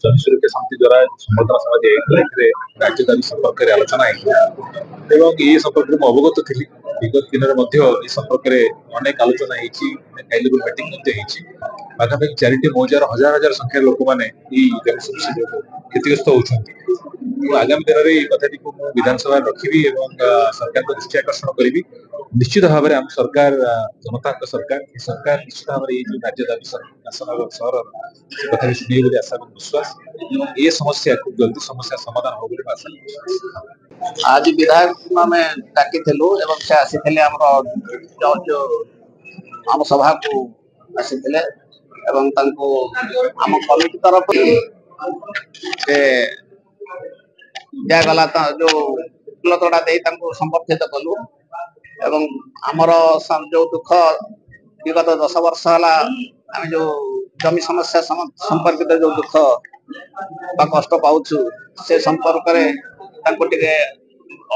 जन सुरक्षा समिति द्वारा संबर्धना सभा दिया राज्यदारी संपर्क में आलोचना होती ये संपर्क में अवगत थी विगत दिन में संपर्क में अनेक आलोचना मीटिंग पाखापाखि 4टी मौजार हजार हजार संख्यार लोक मैंने क्षतिग्रस्त होती आगामी दिन में कथाटी को विधानसभा रखी सरकार को दृष्टि आकर्षण करी निश्चित भाव में आम सरकार जनता सरकार सरकार निश्चित भाव में राज्य दाबी शासन सहर कथा शुणे बोली आशा विश्वास ये समस्या खूब जल्दी समस्या समाधान हो बोली आशा। आज विधायक में डाकी से आसी आम सभा को आसी आम कमिटी तरफ दिगला जो उपलब्धता दे संबर्धित कलु एवं आमर जो दुख विगत 10 वर्ष है जो जमी समस्या संपर्कित जो दुख कष्ट पाऊँ से संपर्क टे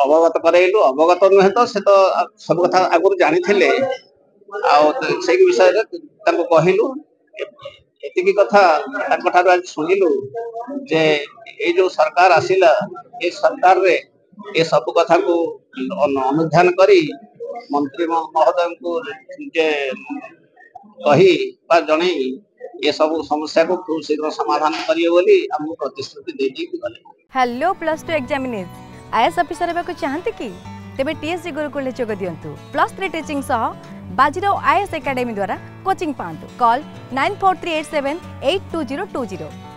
अवगत करैलु अवगत नुहे तो से तो सब कथा आगुरी जानी थे से विषय कहलु एति कथा आज शुणिलु जे ये जो सरकार आसिला ये सरकार रे ये सब कथा को अनुध्यान करी मंत्री महोदय को जे कही जन ये सब समस्या को खूब शीघ्र समाधान करिए बोली हमको प्रतिश्रुति दे गले। हेलो +2 एग्जामिनीज आईएएस ऑफिसर हेबाकु चाहंते कि तेबे टीएससी गुरुकुल जोग दियंतु +3 टीचिंग सह बाजीराव आईएएस एकेडमी द्वारा कोचिंग पांतु कॉल 9438782020।